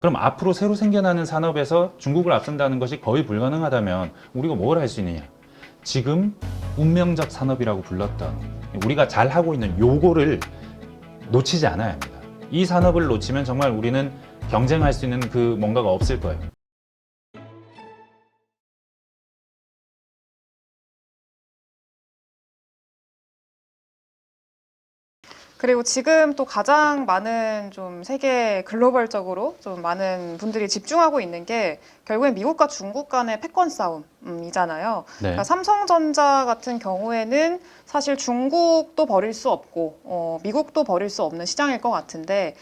그럼 앞으로 새로 생겨나는 산업에서 중국을 앞선다는 것이 거의 불가능하다면 우리가 뭘 할 수 있느냐? 지금 운명적 산업이라고 불렀던 우리가 잘 하고 있는 요거를 놓치지 않아야 합니다. 이 산업을 놓치면 정말 우리는 경쟁할 수 있는 그 뭔가가 없을 거예요. 그리고 지금 또 가장 많은 좀 세계 글로벌적으로 좀 많은 분들이 집중하고 있는 게 결국엔 미국과 중국 간의 패권 싸움이잖아요. 네. 그러니까 삼성전자 같은 경우에는 사실 중국도 버릴 수 없고 미국도 버릴 수 없는 시장일 것 같은데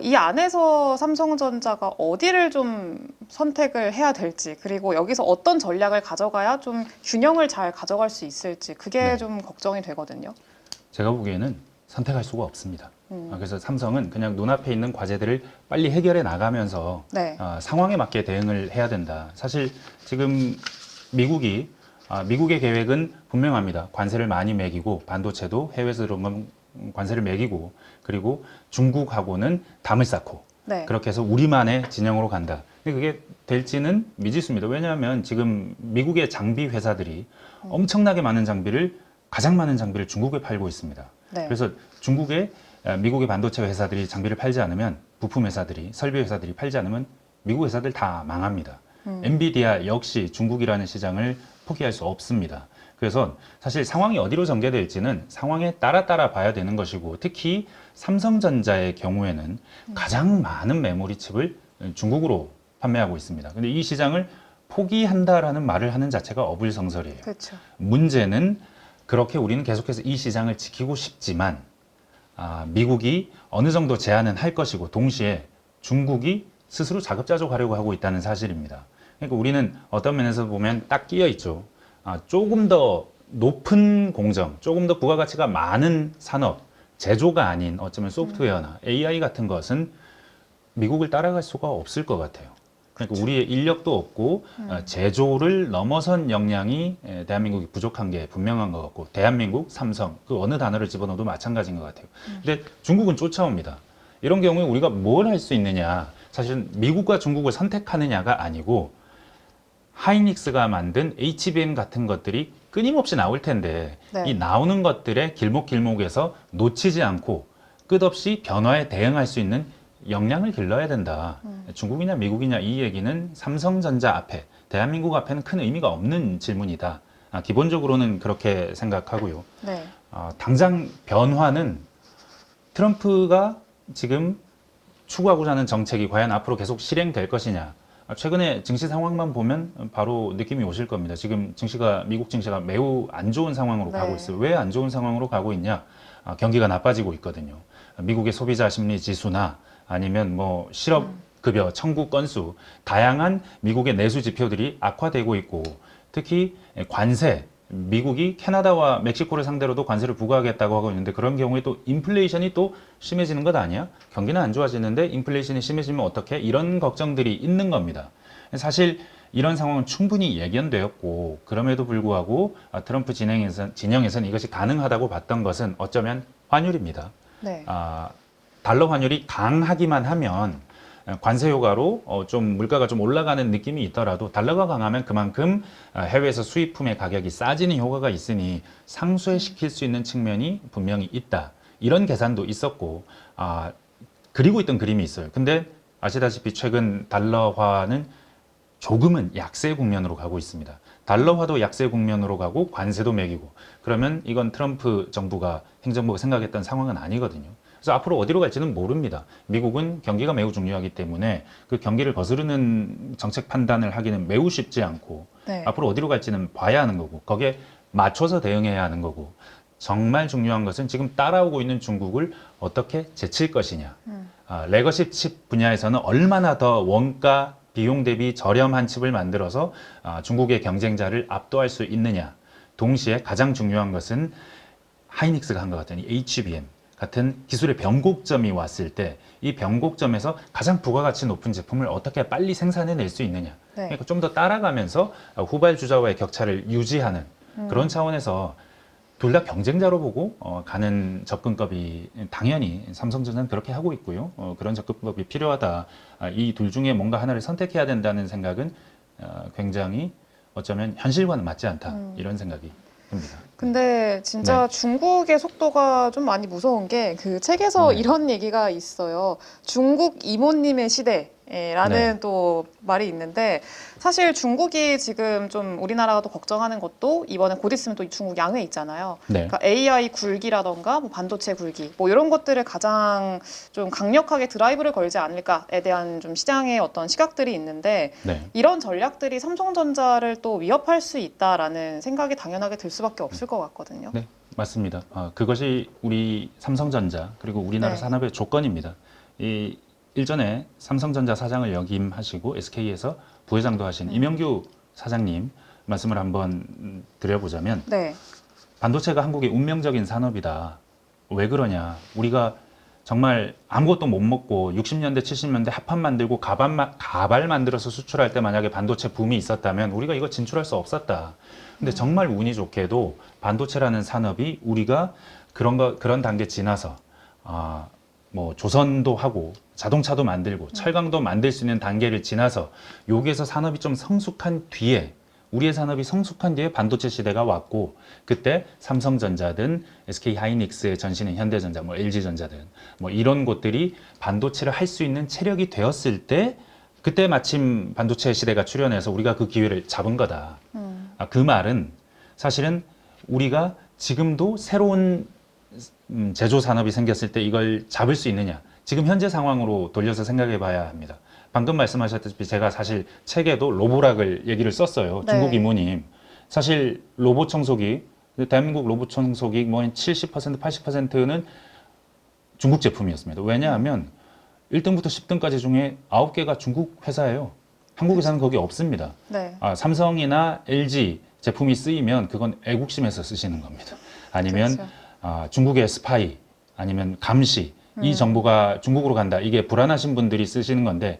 이 안에서 삼성전자가 어디를 좀 선택을 해야 될지 그리고 여기서 어떤 전략을 가져가야 좀 균형을 잘 가져갈 수 있을지 그게 네. 좀 걱정이 되거든요. 제가 보기에는 선택할 수가 없습니다. 그래서 삼성은 그냥 눈앞에 있는 과제들을 빨리 해결해 나가면서 네. 상황에 맞게 대응을 해야 된다. 사실 지금 미국의 계획은 분명합니다. 관세를 많이 매기고 반도체도 해외에서 들어오면 관세를 매기고 그리고 중국하고는 담을 쌓고 네. 그렇게 해서 우리만의 진영으로 간다. 근데 그게 될지는 미지수입니다. 왜냐하면 지금 미국의 장비 회사들이 엄청나게 많은 가장 많은 장비를 중국에 팔고 있습니다. 네. 그래서 미국의 반도체 회사들이 장비를 팔지 않으면 부품 회사들이, 설비 회사들이 팔지 않으면 미국 회사들 다 망합니다. 엔비디아 역시 중국이라는 시장을 포기할 수 없습니다. 그래서 사실 상황이 어디로 전개될지는 상황에 따라 봐야 되는 것이고 특히 삼성전자의 경우에는 가장 많은 메모리 칩을 중국으로 판매하고 있습니다. 근데 이 시장을 포기한다라는 말을 하는 자체가 어불성설이에요. 그렇죠. 문제는 그렇게 우리는 계속해서 이 시장을 지키고 싶지만 미국이 어느 정도 제한은 할 것이고 동시에 중국이 스스로 자급자족하려고 하고 있다는 사실입니다. 그러니까 우리는 어떤 면에서 보면 딱 끼어 있죠. 조금 더 높은 공정, 조금 더 부가가치가 많은 산업, 제조가 아닌 어쩌면 소프트웨어나 AI 같은 것은 미국을 따라갈 수가 없을 것 같아요. 그러니까 우리의 인력도 없고 제조를 넘어선 역량이 대한민국이 부족한 게 분명한 것 같고 대한민국, 삼성 그 어느 단어를 집어넣어도 마찬가지인 것 같아요. 근데 중국은 쫓아옵니다. 이런 경우에 우리가 뭘 할 수 있느냐? 사실은 미국과 중국을 선택하느냐가 아니고 하이닉스가 만든 HBM 같은 것들이 끊임없이 나올 텐데 네. 이 나오는 것들의 길목길목에서 놓치지 않고 끝없이 변화에 대응할 수 있는 역량을 길러야 된다. 중국이냐 미국이냐 이 얘기는 삼성전자 앞에, 대한민국 앞에는 큰 의미가 없는 질문이다. 기본적으로는 그렇게 생각하고요. 네. 당장 변화는 트럼프가 지금 추구하고자 하는 정책이 과연 앞으로 계속 실행될 것이냐. 최근에 증시 상황만 보면 바로 느낌이 오실 겁니다. 지금 미국 증시가 매우 안 좋은 상황으로 네. 가고 있어요. 왜 안 좋은 상황으로 가고 있냐? 경기가 나빠지고 있거든요. 미국의 소비자 심리 지수나 아니면 뭐 실업급여 청구 건수, 다양한 미국의 내수 지표들이 악화되고 있고 특히 관세, 미국이 캐나다와 멕시코를 상대로도 관세를 부과하겠다고 하고 있는데 그런 경우에 또 인플레이션이 또 심해지는 것 아니야? 경기는 안 좋아지는데 인플레이션이 심해지면 어떻게? 이런 걱정들이 있는 겁니다. 사실 이런 상황은 충분히 예견되었고 그럼에도 불구하고 트럼프 진영에서는 이것이 가능하다고 봤던 것은 어쩌면 환율입니다. 네. 달러 환율이 강하기만 하면 관세 효과로 좀 물가가 좀 올라가는 느낌이 있더라도 달러가 강하면 그만큼 해외에서 수입품의 가격이 싸지는 효과가 있으니 상쇄시킬 수 있는 측면이 분명히 있다. 이런 계산도 있었고 그리고 있던 그림이 있어요. 근데 아시다시피 최근 달러화는 조금은 약세 국면으로 가고 있습니다. 달러화도 약세 국면으로 가고 관세도 매기고 그러면 이건 트럼프 정부가 행정부가 생각했던 상황은 아니거든요. 그래서 앞으로 어디로 갈지는 모릅니다. 미국은 경기가 매우 중요하기 때문에 그 경기를 거스르는 정책 판단을 하기는 매우 쉽지 않고 네. 앞으로 어디로 갈지는 봐야 하는 거고 거기에 맞춰서 대응해야 하는 거고 정말 중요한 것은 지금 따라오고 있는 중국을 어떻게 제칠 것이냐. 레거시 칩 분야에서는 얼마나 더 원가 비용 대비 저렴한 칩을 만들어서 중국의 경쟁자를 압도할 수 있느냐. 동시에 가장 중요한 것은 하이닉스가 한 것 같은 이 HBM 같은 기술의 변곡점이 왔을 때 이 변곡점에서 가장 부가가치 높은 제품을 어떻게 빨리 생산해낼 수 있느냐. 네. 그러니까 좀 더 따라가면서 후발주자와의 격차를 유지하는 그런 차원에서 둘 다 경쟁자로 보고 가는 접근법이 당연히 삼성전자는 그렇게 하고 있고요. 그런 접근법이 필요하다. 이 둘 중에 뭔가 하나를 선택해야 된다는 생각은 굉장히 어쩌면 현실과는 맞지 않다. 이런 생각이 듭니다. 근데 진짜 중국의 속도가 좀 많이 무서운 게 그 책에서 네. 이런 얘기가 있어요. 중국 이모님의 시대라는 네. 또 말이 있는데 사실 중국이 지금 좀 우리나라가 또 걱정하는 것도 이번에 곧 있으면 또 중국 양회 있잖아요. 네. 그러니까 AI 굴기라던가 뭐 반도체 굴기 뭐 이런 것들을 가장 좀 강력하게 드라이브를 걸지 않을까에 대한 좀 시장의 어떤 시각들이 있는데 네. 이런 전략들이 삼성전자를 또 위협할 수 있다라는 생각이 당연하게 들 수밖에 없을 것 같거든요. 네, 맞습니다. 그것이 우리 삼성전자 그리고 우리나라 네. 산업의 조건입니다. 이 일전에 삼성전자 사장을 역임하시고 SK에서 부회장도 하신 이명규 사장님 말씀을 한번 드려보자면 네. 반도체가 한국의 운명적인 산업이다. 왜 그러냐? 우리가 정말 아무것도 못 먹고 60년대, 70년대 합판 만들고 가발 만들어서 수출할 때 만약에 반도체 붐이 있었다면 우리가 이거 진출할 수 없었다. 근데 정말 운이 좋게도 반도체라는 산업이 우리가 그런 단계 지나서 뭐 조선도 하고 자동차도 만들고 철강도 만들 수 있는 단계를 지나서 여기에서 산업이 좀 성숙한 뒤에 우리의 산업이 성숙한 뒤에 반도체 시대가 왔고 그때 삼성전자든 SK하이닉스의 전신인 현대전자, 뭐 LG전자든 뭐 이런 곳들이 반도체를 할 수 있는 체력이 되었을 때 그때 마침 반도체 시대가 출현해서 우리가 그 기회를 잡은 거다. 그 말은 사실은 우리가 지금도 새로운 제조 산업이 생겼을 때 이걸 잡을 수 있느냐. 지금 현재 상황으로 돌려서 생각해 봐야 합니다. 방금 말씀하셨다시피 제가 사실 책에도 로보락을 얘기를 썼어요. 네. 중국 이모님. 사실 로봇 청소기, 대한민국 로봇 청소기 뭐 70%, 80%는 중국 제품이었습니다. 왜냐하면 1등부터 10등까지 중에 9개가 중국 회사예요. 한국에서는 거기 없습니다. 네. 삼성이나 LG 제품이 쓰이면 그건 애국심에서 쓰시는 겁니다. 아니면 그렇죠. 중국의 스파이, 아니면 감시, 이 정보가 중국으로 간다. 이게 불안하신 분들이 쓰시는 건데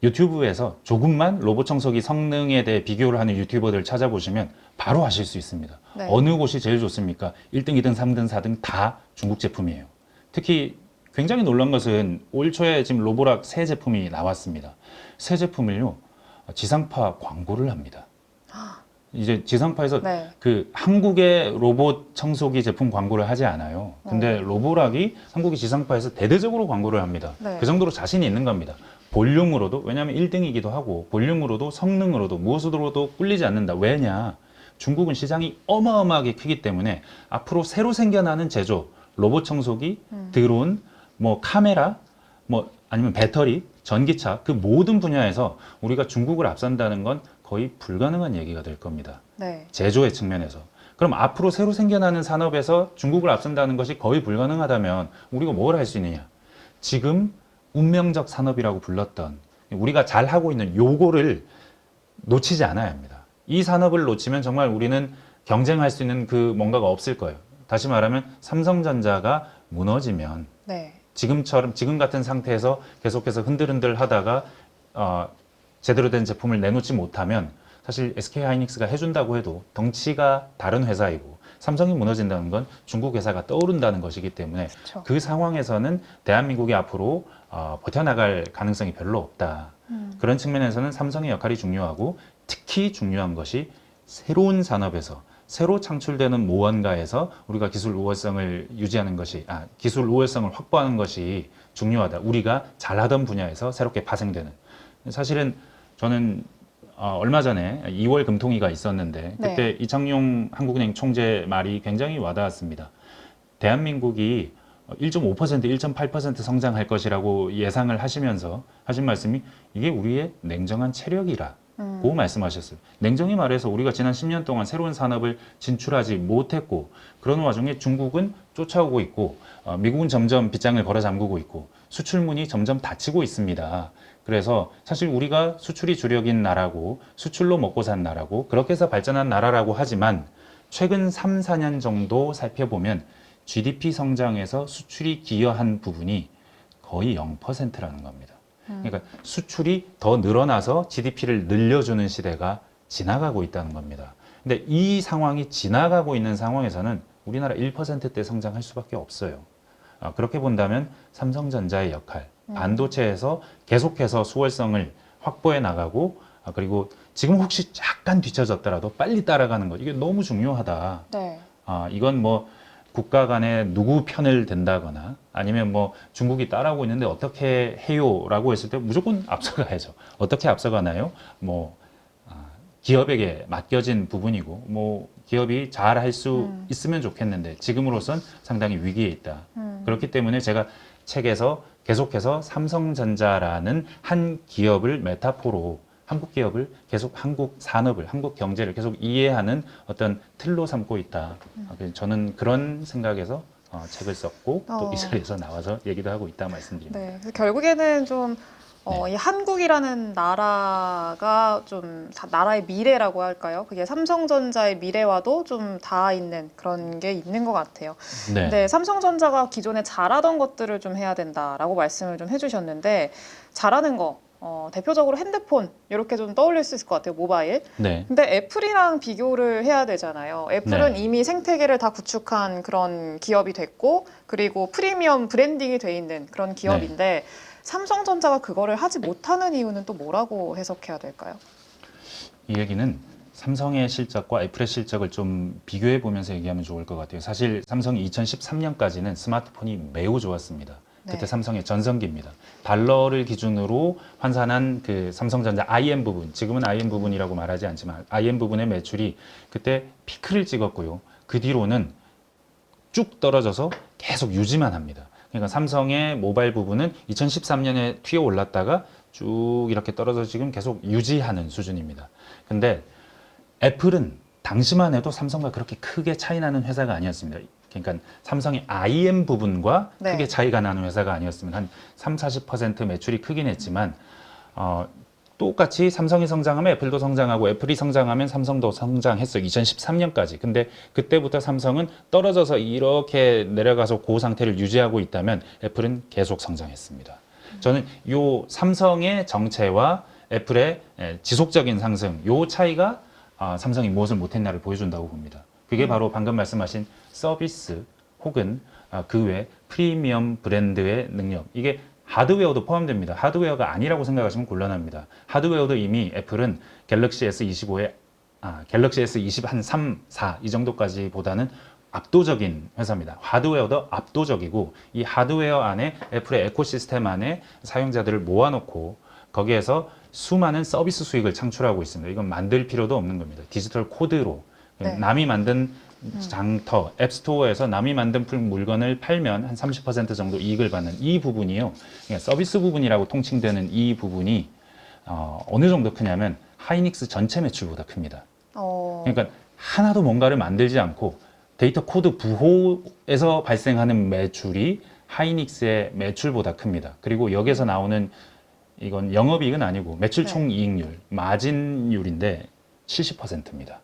유튜브에서 조금만 로봇 청소기 성능에 대해 비교를 하는 유튜버들 찾아보시면 바로 아실 수 있습니다. 네. 어느 곳이 제일 좋습니까? 1등, 2등, 3등, 4등 다 중국 제품이에요. 특히 굉장히 놀란 것은 올 초에 지금 로보락 새 제품이 나왔습니다. 새 제품을요, 지상파 광고를 합니다. 이제 지상파에서 네. 그 한국의 로봇 청소기 제품 광고를 하지 않아요. 근데 로보락이 한국의 지상파에서 대대적으로 광고를 합니다. 네. 그 정도로 자신이 있는 겁니다. 볼륨으로도, 왜냐하면 1등이기도 하고, 볼륨으로도 성능으로도 무엇으로도 꿀리지 않는다. 왜냐? 중국은 시장이 어마어마하게 크기 때문에 앞으로 새로 생겨나는 제조, 로봇 청소기, 드론, 뭐 카메라, 뭐 아니면 배터리, 전기차, 그 모든 분야에서 우리가 중국을 앞선다는 건 거의 불가능한 얘기가 될 겁니다. 네. 제조의 측면에서. 그럼 앞으로 새로 생겨나는 산업에서 중국을 앞선다는 것이 거의 불가능하다면 우리가 뭘 할 수 있느냐? 지금 운명적 산업이라고 불렀던 우리가 잘 하고 있는 요거를 놓치지 않아야 합니다. 이 산업을 놓치면 정말 우리는 경쟁할 수 있는 그 뭔가가 없을 거예요. 다시 말하면 삼성전자가 무너지면 네. 지금 같은 상태에서 계속해서 흔들흔들 하다가 제대로 된 제품을 내놓지 못하면 사실 SK하이닉스가 해준다고 해도 덩치가 다른 회사이고 삼성이 무너진다는 건 중국 회사가 떠오른다는 것이기 때문에 그렇죠. 그 상황에서는 대한민국이 앞으로 버텨나갈 가능성이 별로 없다. 그런 측면에서는 삼성의 역할이 중요하고 특히 중요한 것이 새로운 산업에서 새로 창출되는 무언가에서 우리가 기술 우월성을 유지하는 것이, 기술 우월성을 확보하는 것이 중요하다. 우리가 잘하던 분야에서 새롭게 파생되는. 사실은 저는 얼마 전에 2월 금통위가 있었는데 그때 네. 이창용 한국은행 총재 말이 굉장히 와닿았습니다. 대한민국이 1.5%, 1.8% 성장할 것이라고 예상을 하시면서 하신 말씀이 이게 우리의 냉정한 체력이라. 고 말씀하셨어요. 냉정히 말해서 우리가 지난 10년 동안 새로운 산업을 진출하지 못했고 그런 와중에 중국은 쫓아오고 있고 미국은 점점 빗장을 걸어 잠그고 있고 수출문이 점점 닫히고 있습니다. 그래서 사실 우리가 수출이 주력인 나라고 수출로 먹고 산 나라고 그렇게 해서 발전한 나라라고 하지만 최근 3, 4년 정도 살펴보면 GDP 성장에서 수출이 기여한 부분이 거의 0%라는 겁니다. 그러니까 수출이 더 늘어나서 GDP를 늘려주는 시대가 지나가고 있다는 겁니다. 근데 이 상황이 지나가고 있는 상황에서는 우리나라 1%대 성장할 수밖에 없어요. 그렇게 본다면 삼성전자의 역할, 반도체에서 계속해서 수월성을 확보해 나가고 그리고 지금 혹시 약간 뒤처졌더라도 빨리 따라가는 것 이게 너무 중요하다. 네. 이건 뭐 국가 간에 누구 편을 든다거나 아니면 뭐 중국이 따라오고 있는데 어떻게 해요라고 했을 때 무조건 앞서가야죠. 어떻게 앞서가나요? 뭐 기업에게 맡겨진 부분이고 뭐 기업이 잘 할 수 있으면 좋겠는데 지금으로선 상당히 위기에 있다. 그렇기 때문에 제가 책에서 계속해서 삼성전자라는 한 기업을 메타포로 한국 기업을 계속 한국 산업을 한국 경제를 계속 이해하는 어떤 틀로 삼고 있다. 저는 그런 생각에서 책을 썼고 또 이 자리에서 나와서 얘기도 하고 있다 말씀드립니다. 네. 그래서 결국에는 좀 이 한국이라는 나라가 좀 나라의 미래라고 할까요? 그게 삼성전자의 미래와도 좀 닿아 있는 그런 게 있는 것 같아요. 네. 근데 삼성전자가 기존에 잘하던 것들을 좀 해야 된다라고 말씀을 좀 해주셨는데 잘하는 거 대표적으로 핸드폰 이렇게 좀 떠올릴 수 있을 것 같아요. 모바일. 네. 근데 애플이랑 비교를 해야 되잖아요. 애플은 네. 이미 생태계를 다 구축한 그런 기업이 됐고 그리고 프리미엄 브랜딩이 돼 있는 그런 기업인데 삼성전자가 그거를 하지 못하는 이유는 또 뭐라고 해석해야 될까요? 이 얘기는 삼성의 실적과 애플의 실적을 좀 비교해 보면서 얘기하면 좋을 것 같아요. 사실 삼성이 2013년까지는 스마트폰이 매우 좋았습니다. 그때 네. 삼성의 전성기입니다. 달러를 기준으로 환산한 그 삼성전자 IM 부분, 지금은 IM 부분이라고 말하지 않지만 IM 부분의 매출이 그때 피크를 찍었고요. 그 뒤로는 쭉 떨어져서 계속 유지만 합니다. 그러니까 삼성의 모바일 부분은 2013년에 튀어 올랐다가 쭉 이렇게 떨어져 지금 계속 유지하는 수준입니다. 근데 애플은 당시만 해도 삼성과 그렇게 크게 차이 나는 회사가 아니었습니다. 그러니까 삼성의 IM 부분과 네. 크게 차이가 나는 회사가 아니었으면 한 3, 40% 매출이 크긴 했지만 똑같이 삼성이 성장하면 애플도 성장하고 애플이 성장하면 삼성도 성장했어요. 2013년까지. 근데 그때부터 삼성은 떨어져서 이렇게 내려가서 그 상태를 유지하고 있다면 애플은 계속 성장했습니다. 저는 요 삼성의 정체와 애플의 지속적인 상승, 요 차이가 삼성이 무엇을 못했나를 보여준다고 봅니다. 그게 바로 방금 말씀하신 서비스 혹은 그 외 프리미엄 브랜드의 능력. 이게 하드웨어도 포함됩니다. 하드웨어가 아니라고 생각하시면 곤란합니다. 하드웨어도 이미 애플은 갤럭시 S25에 갤럭시 S20 한 3, 4 이 정도까지 보다는 압도적인 회사입니다. 하드웨어도 압도적이고 이 하드웨어 안에 애플의 에코시스템 안에 사용자들을 모아놓고 거기에서 수많은 서비스 수익을 창출하고 있습니다. 이건 만들 필요도 없는 겁니다. 디지털 코드로 네. 남이 만든 장터, 앱스토어에서 남이 만든 물건을 팔면 한 30% 정도 이익을 받는 이 부분이요. 그러니까 서비스 부분이라고 통칭되는 이 부분이 어느 정도 크냐면 하이닉스 전체 매출보다 큽니다. 그러니까 하나도 뭔가를 만들지 않고 데이터 코드 부호에서 발생하는 매출이 하이닉스의 매출보다 큽니다. 그리고 여기서 나오는 이건 영업이익은 아니고 매출 총이익률, 마진율인데 70%입니다.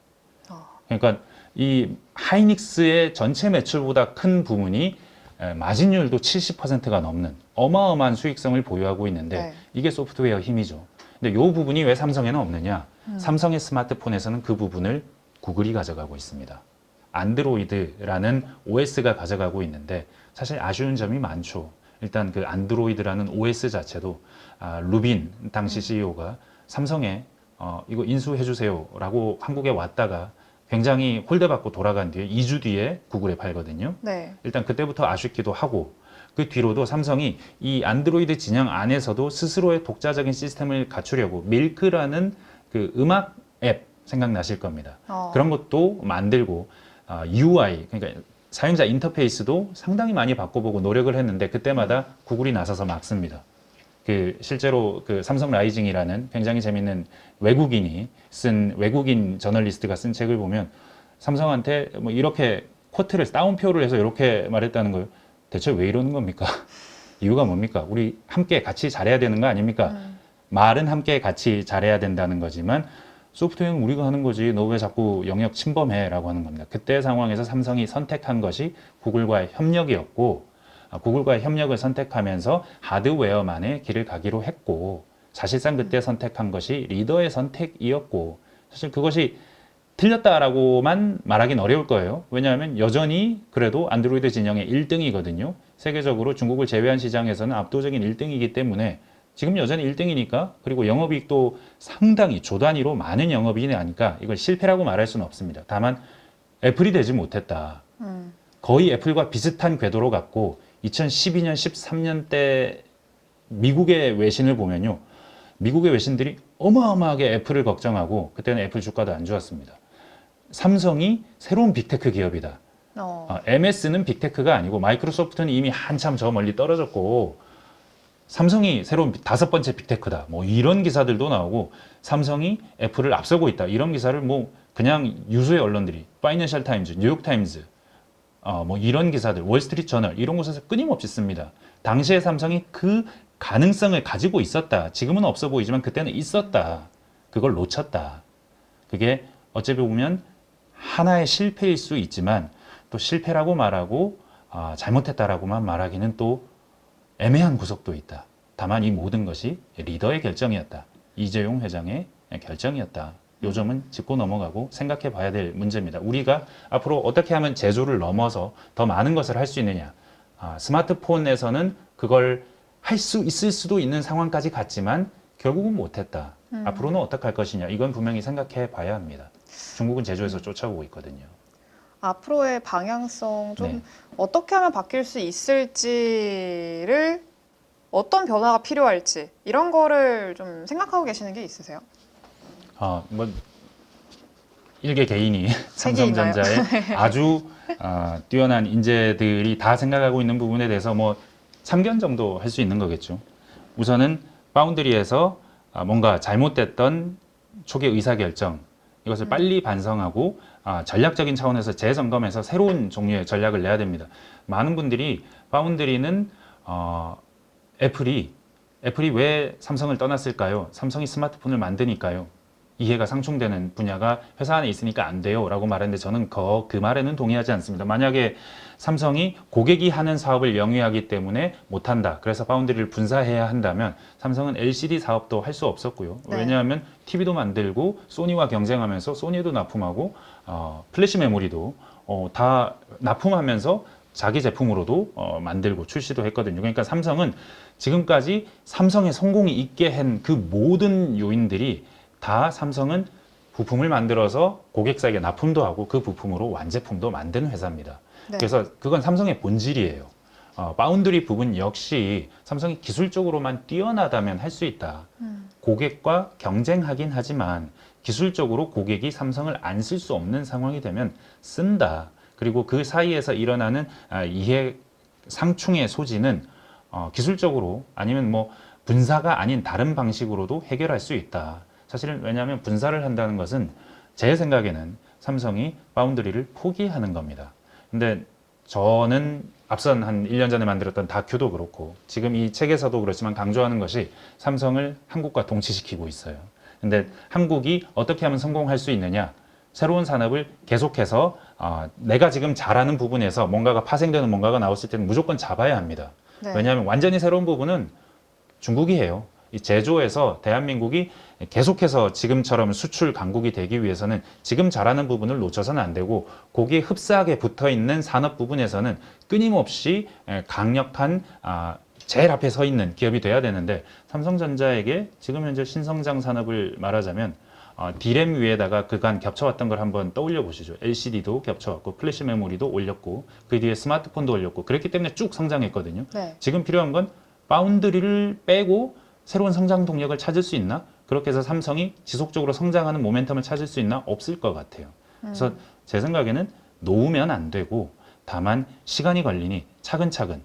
그러니까 이 하이닉스의 전체 매출보다 큰 부분이 마진율도 70%가 넘는 어마어마한 수익성을 보유하고 있는데 이게 소프트웨어 힘이죠. 근데 이 부분이 왜 삼성에는 없느냐? 삼성의 스마트폰에서는 그 부분을 구글이 가져가고 있습니다. 안드로이드라는 OS가 가져가고 있는데 사실 아쉬운 점이 많죠. 일단 그 안드로이드라는 OS 자체도 루빈 당시 CEO가 삼성에 이거 인수해 주세요라고 한국에 왔다가 굉장히 홀대받고 돌아간 뒤에 2주 뒤에 구글에 팔거든요. 네. 일단 그때부터 아쉽기도 하고 그 뒤로도 삼성이 이 안드로이드 진영 안에서도 스스로의 독자적인 시스템을 갖추려고 밀크라는 그 음악 앱 생각나실 겁니다. 그런 것도 만들고 UI 그러니까 사용자 인터페이스도 상당히 많이 바꿔보고 노력을 했는데 그때마다 구글이 나서서 막습니다. 그 실제로 그 삼성 라이징이라는 굉장히 재밌는 외국인 저널리스트가 쓴 책을 보면 삼성한테 뭐 이렇게 쿼트를 따옴표를 해서 이렇게 말했다는 걸 대체 왜 이러는 겁니까? 이유가 뭡니까? 우리 함께 같이 잘해야 되는 거 아닙니까? 말은 함께 같이 잘해야 된다는 거지만 소프트웨어는 우리가 하는 거지 너 왜 자꾸 영역 침범해 라고 하는 겁니다. 그때 상황에서 삼성이 선택한 것이 구글과의 협력이었고 구글과의 협력을 선택하면서 하드웨어만의 길을 가기로 했고 사실상 그때 선택한 것이 리더의 선택이었고 사실 그것이 틀렸다라고만 말하긴 어려울 거예요. 왜냐하면 여전히 그래도 안드로이드 진영의 1등이거든요. 세계적으로 중국을 제외한 시장에서는 압도적인 1등이기 때문에 지금 여전히 1등이니까, 그리고 영업이익도 상당히 조 단위로 많은 영업이익이 나니까 이걸 실패라고 말할 수는 없습니다. 다만 애플이 되지 못했다. 거의 애플과 비슷한 궤도로 갔고 2012년, 13년 때 미국의 외신을 보면요. 미국의 외신들이 어마어마하게 애플을 걱정하고 그때는 애플 주가도 안 좋았습니다. 삼성이 새로운 빅테크 기업이다. MS는 빅테크가 아니고 마이크로소프트는 이미 한참 저 멀리 떨어졌고 삼성이 새로운 5번째 빅테크다. 뭐 이런 기사들도 나오고 삼성이 애플을 앞서고 있다. 이런 기사를 뭐 그냥 유수의 언론들이 파이낸셜 타임즈, 뉴욕 타임즈 뭐 이런 기사들, 월스트리트 저널 이런 곳에서 끊임없이 씁니다. 당시에 삼성이 그 가능성을 가지고 있었다. 지금은 없어 보이지만 그때는 있었다. 그걸 놓쳤다. 그게 어찌 보면 하나의 실패일 수 있지만 또 실패라고 말하고 잘못했다라고만 말하기는 또 애매한 구석도 있다. 다만 이 모든 것이 리더의 결정이었다. 이재용 회장의 결정이었다. 요 점은 짚고 넘어가고 생각해 봐야 될 문제입니다. 우리가 앞으로 어떻게 하면 제조를 넘어서 더 많은 것을 할 수 있느냐. 스마트폰에서는 그걸 할 수 있을 수도 있는 상황까지 갔지만 결국은 못했다. 앞으로는 어떻게 할 것이냐. 이건 분명히 생각해 봐야 합니다. 중국은 제조에서 쫓아오고 있거든요. 앞으로의 방향성 좀 네. 어떻게 하면 바뀔 수 있을지를, 어떤 변화가 필요할지 이런 거를 좀 생각하고 계시는 게 있으세요? 뭐 일개 개인이 세계인가요? 삼성전자의 아주 뛰어난 인재들이 다 생각하고 있는 부분에 대해서 뭐 3견 정도 할 수 있는 거겠죠. 우선은 파운드리에서 뭔가 잘못됐던 초기 의사결정, 이것을 빨리 반성하고 전략적인 차원에서 재점검해서 새로운 종류의 전략을 내야 됩니다. 많은 분들이 파운드리는 애플이 왜 삼성을 떠났을까요? 삼성이 스마트폰을 만드니까요. 이해가 상충되는 분야가 회사 안에 있으니까 안 돼요 라고 말했는데 저는 그 말에는 동의하지 않습니다. 만약에 삼성이 고객이 하는 사업을 영위하기 때문에 못한다. 그래서 파운드리를 분사해야 한다면 삼성은 LCD 사업도 할 수 없었고요. 네. 왜냐하면 TV도 만들고 소니와 경쟁하면서 소니도 납품하고 플래시 메모리도 다 납품하면서 자기 제품으로도 만들고 출시도 했거든요. 그러니까 삼성은 지금까지 삼성의 성공이 있게 한 그 모든 요인들이 다 삼성은 부품을 만들어서 고객사에게 납품도 하고 그 부품으로 완제품도 만드는 회사입니다. 네. 그래서 그건 삼성의 본질이에요. 바운드리 부분 역시 삼성이 기술적으로만 뛰어나다면 할 수 있다. 고객과 경쟁하긴 하지만 기술적으로 고객이 삼성을 안 쓸 수 없는 상황이 되면 쓴다. 그리고 그 사이에서 일어나는 이해 상충의 소지는 기술적으로 아니면 뭐 분사가 아닌 다른 방식으로도 해결할 수 있다. 사실은 왜냐하면 분사를 한다는 것은 제 생각에는 삼성이 파운드리를 포기하는 겁니다. 근데 저는 앞선 한 1년 전에 만들었던 다큐도 그렇고 지금 이 책에서도 그렇지만 강조하는 것이 삼성을 한국과 동치시키고 있어요. 근데 한국이 어떻게 하면 성공할 수 있느냐? 새로운 산업을 계속해서 내가 지금 잘하는 부분에서 뭔가가 파생되는 뭔가가 나왔을 때는 무조건 잡아야 합니다. 네. 왜냐하면 완전히 새로운 부분은 중국이 해요. 이 제조에서 대한민국이 계속해서 지금처럼 수출 강국이 되기 위해서는 지금 잘하는 부분을 놓쳐서는 안 되고 거기에 흡사하게 붙어 있는 산업 부분에서는 끊임없이 강력한 제일 앞에 서 있는 기업이 돼야 되는데 삼성전자에게 지금 현재 신성장 산업을 말하자면 D램 위에다가 그간 겹쳐왔던 걸 한번 떠올려 보시죠. LCD도 겹쳐왔고 플래시 메모리도 올렸고 그 뒤에 스마트폰도 올렸고 그랬기 때문에 쭉 성장했거든요. 네. 지금 필요한 건 바운드리를 빼고 새로운 성장 동력을 찾을 수 있나? 그렇게 해서 삼성이 지속적으로 성장하는 모멘텀을 찾을 수 있나? 없을 것 같아요. 그래서 제 생각에는 놓으면 안 되고 다만 시간이 걸리니 차근차근.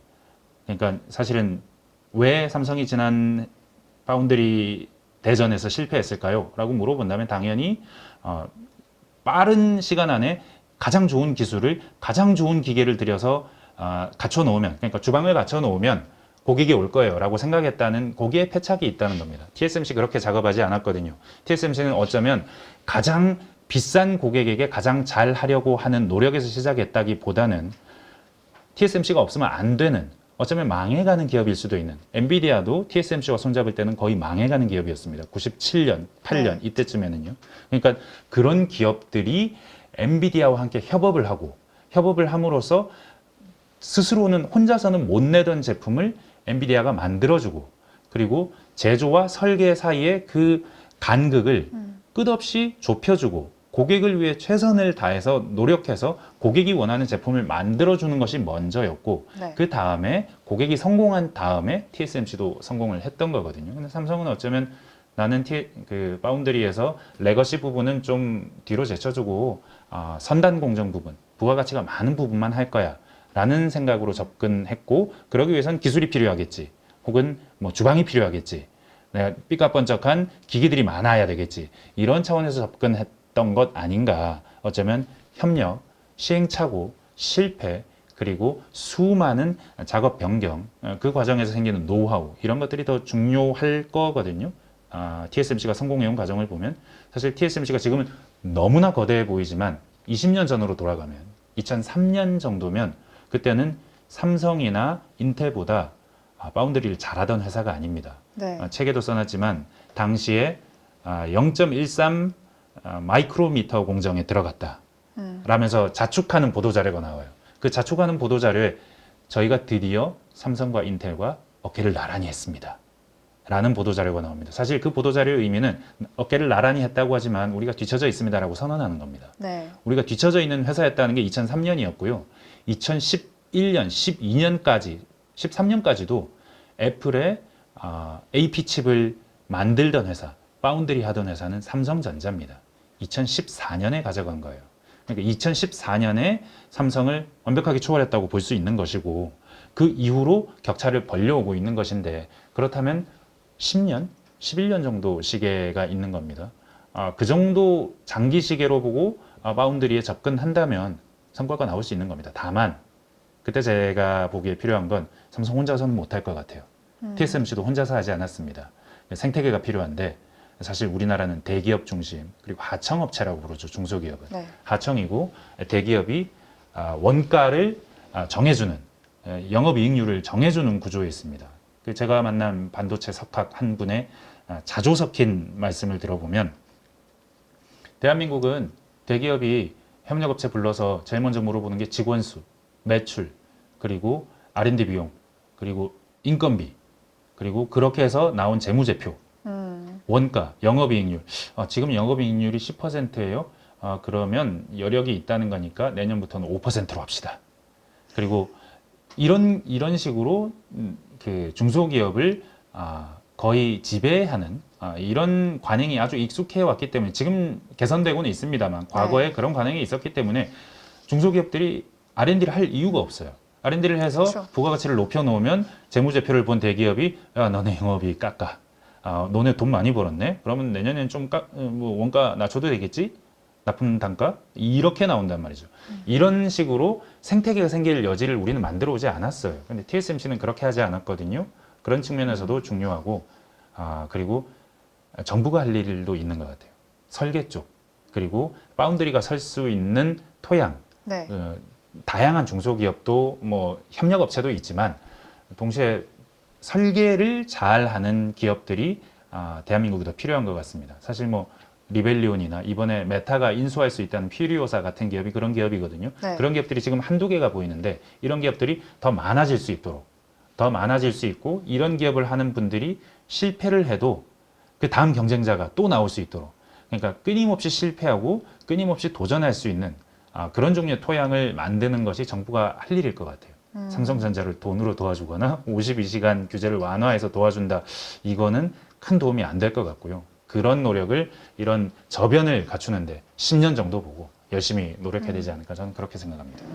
그러니까 사실은 왜 삼성이 지난 파운드리 대전에서 실패했을까요? 라고 물어본다면 당연히 빠른 시간 안에 가장 좋은 기술을 가장 좋은 기계를 들여서 갖춰 놓으면, 그러니까 주방을 갖춰 놓으면 고객이 올 거예요 라고 생각했다는 거기에 패착이 있다는 겁니다. TSMC 그렇게 작업하지 않았거든요. TSMC는 어쩌면 가장 비싼 고객에게 가장 잘 하려고 하는 노력에서 시작했다기보다는 TSMC가 없으면 안 되는 어쩌면 망해가는 기업일 수도 있는, 엔비디아도 TSMC와 손잡을 때는 거의 망해가는 기업이었습니다. 97년, 8년 이때쯤에는요. 그러니까 그런 기업들이 엔비디아와 함께 협업을 함으로써 스스로는 혼자서는 못 내던 제품을 엔비디아가 만들어주고, 그리고 제조와 설계 사이에 그 간극을 끝없이 좁혀주고, 고객을 위해 최선을 다해서 노력해서 고객이 원하는 제품을 만들어주는 것이 먼저였고, 네. 그 다음에 고객이 성공한 다음에 TSMC도 성공을 했던 거거든요. 근데 삼성은 어쩌면 나는 파운드리에서 레거시 부분은 좀 뒤로 제쳐주고 선단 공정 부분, 부가가치가 많은 부분만 할 거야 라는 생각으로 접근했고, 그러기 위해선 기술이 필요하겠지, 혹은 뭐 주방이 필요하겠지, 내가 삐까뻔쩍한 기기들이 많아야 되겠지, 이런 차원에서 접근했던 것 아닌가. 어쩌면 협력, 시행착오, 실패, 그리고 수많은 작업 변경, 그 과정에서 생기는 노하우, 이런 것들이 더 중요할 거거든요. TSMC가 성공해온 과정을 보면 사실 TSMC가 지금은 너무나 거대해 보이지만 20년 전으로 돌아가면 2003년 정도면 그때는 삼성이나 인텔보다 파운드리를 잘하던 회사가 아닙니다. 네. 책에도 써놨지만 당시에 0.13 마이크로미터 공정에 들어갔다 라면서 자축하는 보도자료가 나와요. 그 자축하는 보도자료에 저희가 드디어 삼성과 인텔과 어깨를 나란히 했습니다 라는 보도자료가 나옵니다. 사실 그 보도자료의 의미는 어깨를 나란히 했다고 하지만 우리가 뒤처져 있습니다라고 선언하는 겁니다. 네. 우리가 뒤처져 있는 회사였다는 게 2003년이었고요. 2011년, 12년까지, 13년까지도 애플의 AP 칩을 만들던 회사, 파운드리 하던 회사는 삼성전자입니다. 2014년에 가져간 거예요. 그러니까 2014년에 삼성을 완벽하게 초월했다고 볼 수 있는 것이고, 그 이후로 격차를 벌려오고 있는 것인데, 그렇다면 10년, 11년 정도 시계가 있는 겁니다. 그 정도 장기 시계로 보고 파운드리에 접근한다면 성과가 나올 수 있는 겁니다. 다만 그때 제가 보기에 필요한 건 삼성 혼자서는 못할 것 같아요. TSMC도 혼자서 하지 않았습니다. 생태계가 필요한데, 사실 우리나라는 대기업 중심, 그리고 하청업체라고 부르죠. 중소기업은. 네. 하청이고, 대기업이 원가를 정해주는, 영업이익률을 정해주는 구조에 있습니다. 제가 만난 반도체 석학 한 분의 자조 섞인 말씀을 들어보면, 대한민국은 대기업이 협력업체 불러서 제일 먼저 물어보는 게 직원 수, 매출, 그리고 R&D 비용, 그리고 인건비, 그리고 그렇게 해서 나온 재무제표, 원가, 영업이익률. 지금 영업이익률이 10%예요. 그러면 여력이 있다는 거니까 내년부터는 5%로 합시다. 그리고 이런 식으로 그 중소기업을 거의 지배하는 이런 관행이 아주 익숙해 왔기 때문에, 지금 개선되고는 있습니다만 과거에 그런 관행이 있었기 때문에 중소기업들이 R&D를 할 이유가 없어요. R&D를 해서 그렇죠. 부가가치를 높여놓으면 재무제표를 본 대기업이, 야, 너네 영업이 깎아. 너네 돈 많이 벌었네? 그러면 내년엔 좀 원가 낮춰도 되겠지? 납품 단가? 이렇게 나온단 말이죠. 이런 식으로 생태계가 생길 여지를 우리는 만들어 오지 않았어요. 근데 TSMC는 그렇게 하지 않았거든요. 그런 측면에서도 중요하고, 그리고 정부가 할 일도 있는 것 같아요. 설계 쪽, 그리고 파운드리가 설 수 있는 토양, 네. 다양한 중소기업도 뭐 협력업체도 있지만, 동시에 설계를 잘하는 기업들이 대한민국에 더 필요한 것 같습니다. 사실 뭐 리벨리온이나 이번에 메타가 인수할 수 있다는 퓨리오사 같은 기업이 그런 기업이거든요. 네. 그런 기업들이 지금 한두 개가 보이는데, 이런 기업들이 더 많아질 수 있도록, 더 많아질 수 있고, 이런 기업을 하는 분들이 실패를 해도 그 다음 경쟁자가 또 나올 수 있도록, 그러니까 끊임없이 실패하고 끊임없이 도전할 수 있는 그런 종류의 토양을 만드는 것이 정부가 할 일일 것 같아요. 삼성전자를 돈으로 도와주거나 52시간 규제를 완화해서 도와준다, 이거는 큰 도움이 안 될 것 같고요. 그런 노력을, 이런 저변을 갖추는데 10년 정도 보고 열심히 노력해야 되지 않을까, 저는 그렇게 생각합니다.